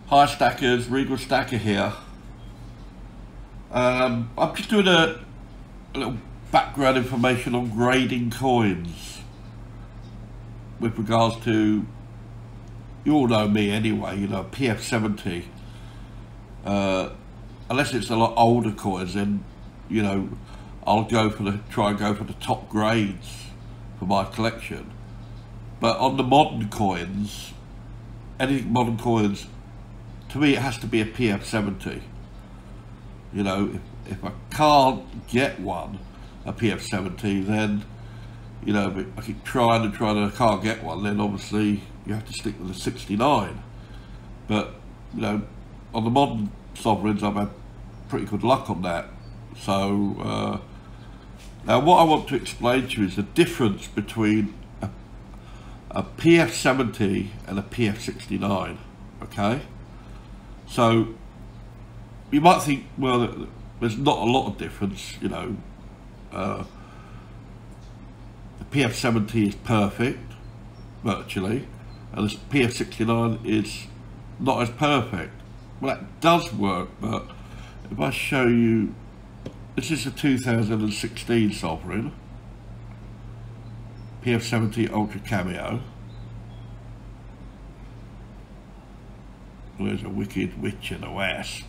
Hi stackers, Regal Stacker here. I'm just doing a little background information on grading coins with regards to, you all know me anyway, you know, PF70. Unless it's a lot older coins, then, you know, I'll try and go for the top grades for my collection. But on the modern coins, anything modern coins, to me it has to be a PF70. You know, if I can't get one, a PF70, then, you know, I keep trying and I can't get one, then obviously you have to stick with a 69. But, you know, on the modern sovereigns I've had pretty good luck on that. So, now what I want to explain to you is the difference between a PF70 and a PF69, okay? So, you might think, well, there's not a lot of difference, you know. The PF70 is perfect, virtually, and the PF69 is not as perfect. Well, that does work, but if I show you, this is a 2016 sovereign, PF70 Ultra Cameo. There's a wicked witch in the west.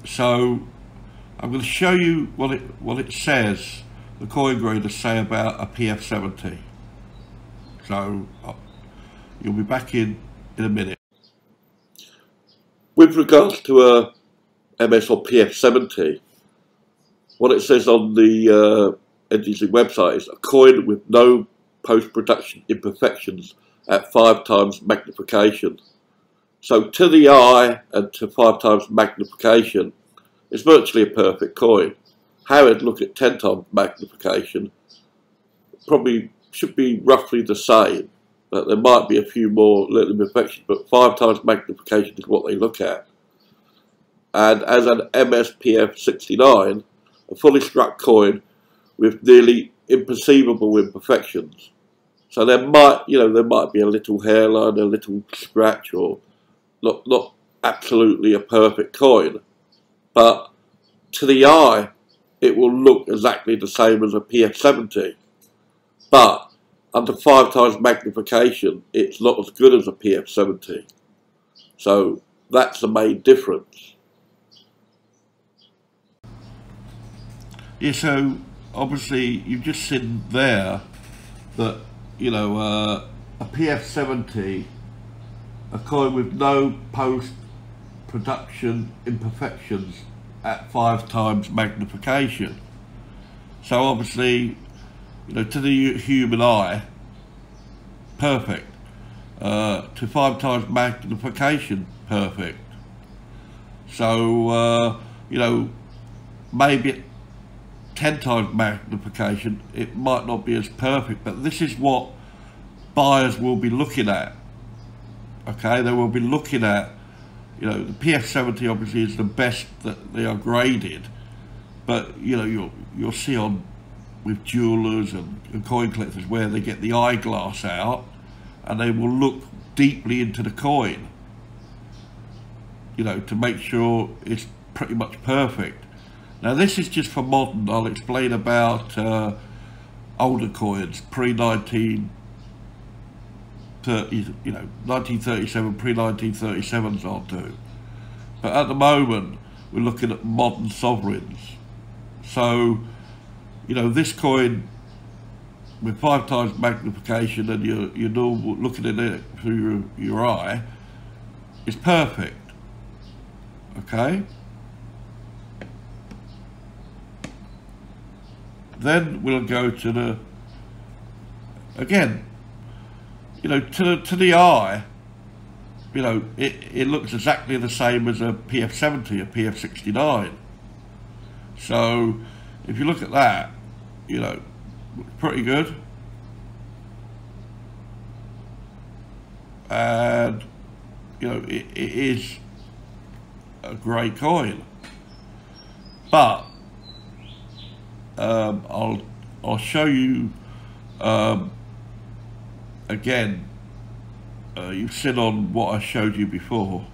So I'm going to show you what it says, the coin graders say about a PF70. So you'll be back in a minute. With regards to a MS or PF70, what it says on the NGC website is a coin with no post-production imperfections at 5 times magnification. So to the eye and to 5 times magnification, it's virtually a perfect coin. However, look at 10 times magnification, probably should be roughly the same, but there might be a few more little imperfections, but 5 times magnification is what they look at. And as an MSPF 69, a fully struck coin with nearly imperceivable imperfections. So there might be a little hairline, a little scratch, or not absolutely a perfect coin, but to the eye it will look exactly the same as a PF70, but under 5 times magnification it's not as good as a PF70. So that's the main difference. Yeah, so obviously you've just seen there that, you know, a PF70, a coin with no post-production imperfections at 5 times magnification. So obviously, you know, to the human eye, perfect. To 5 times magnification, perfect. So, you know, maybe at 10 times magnification, it might not be as perfect, but this is what buyers will be looking at. Okay, they will be looking at, you know, the PF70 obviously is the best that they are graded, but you know, you'll see on with jewelers and coin collectors where they get the eyeglass out and they will look deeply into the coin, you know, to make sure it's pretty much perfect. Now this is just for modern. I'll explain about older coins, pre-1930, you know, 1937, pre-1937s I'll do. But at the moment, we're looking at modern sovereigns. So, you know, this coin with 5 times magnification and you're normal looking at it through your eye is perfect. Okay? Then we'll go to the, again, you know, to the eye, you know, it looks exactly the same as a PF70, a PF69. So if you look at that, you know, pretty good. And, you know, it is a great coin. But I'll show you again you've seen on what I showed you before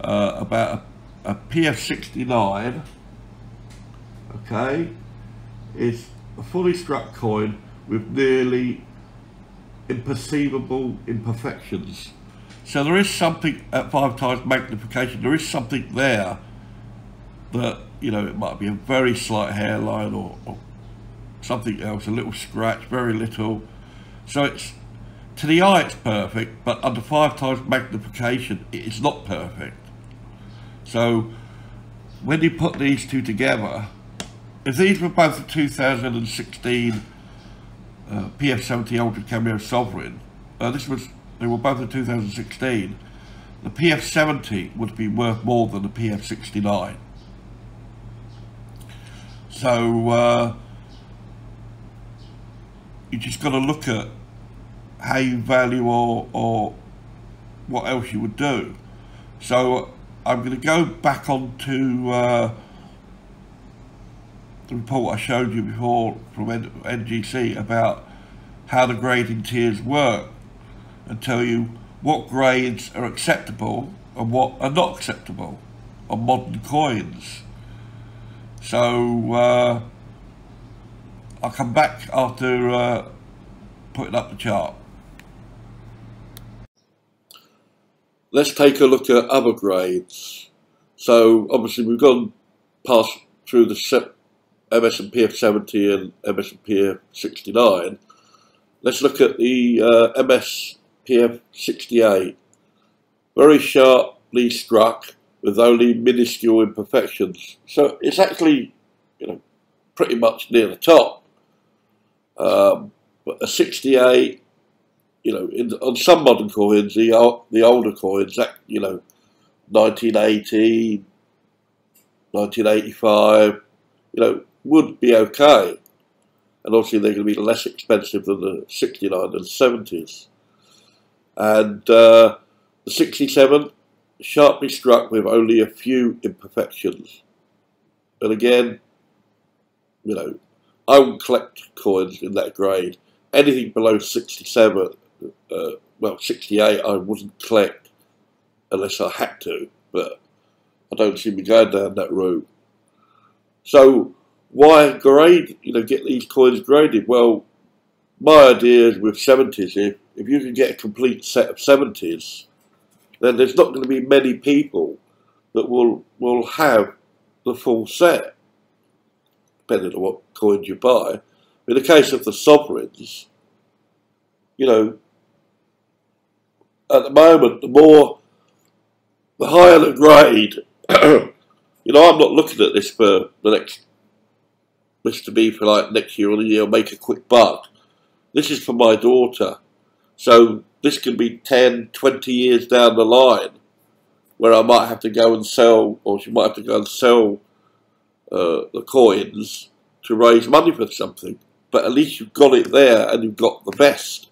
about a PF69, okay, is a fully struck coin with nearly imperceivable imperfections. So there is something at 5 times magnification, there is something there that, you know, it might be a very slight hairline or something else, a little scratch, very little. So it's, to the eye it's perfect, but under 5 times magnification it is not perfect. So when you put these two together, if these were both the 2016 PF70 Ultra Cameo Sovereign, they were both in 2016, the PF70 would be worth more than the PF69. So you just got to look at how you value or what else you would do. So I'm going to go back onto the report I showed you before from NGC about how the grading tiers work, and tell you what grades are acceptable and what are not acceptable on modern coins. So I'll come back after putting up the chart. Let's take a look at other grades. So obviously we've gone past through the MS and PF70 and MS and PF69. Let's look at the MS PF68. Very sharply struck with only minuscule imperfections. So it's actually, you know, pretty much near the top. But a 68, you know, on some modern coins, the older coins, that, you know, 1980, 1985, you know, would be okay. And obviously they're going to be less expensive than the 69 and 70s. And the 67, sharply struck with only a few imperfections. And again, you know, I would collect coins in that grade. Anything below 67, well, 68, I wouldn't collect unless I had to, but I don't see me going down that route. So why grade, you know, get these coins graded? Well, my idea is with 70s, if you can get a complete set of 70s, then there's not going to be many people that will have the full set, depending on what coins you buy. In the case of the sovereigns, you know, at the moment, the higher the grade, you know, I'm not looking at this for the next, this to be for like next year or the year, make a quick buck. This is for my daughter. So this can be 10, 20 years down the line where I might have to go and sell, or she might have to go and sell the coins to raise money for something. But at least you've got it there and you've got the best.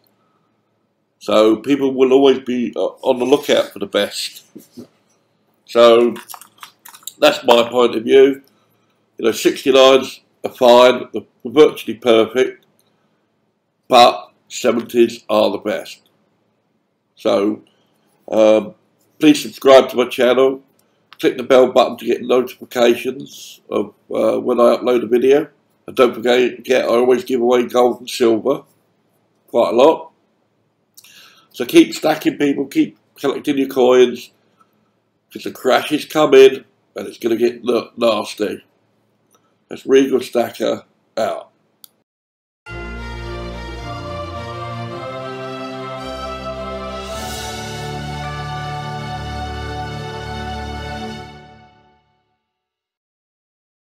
So people will always be on the lookout for the best. So that's my point of view. You know, 69s are fine, they're virtually perfect, but 70s are the best. So please subscribe to my channel, click the bell button to get notifications of when I upload a video, and don't forget I always give away gold and silver, quite a lot. So keep stacking, people, keep collecting your coins, because the crash is coming and it's going to get nasty. That's Regal Stacker out.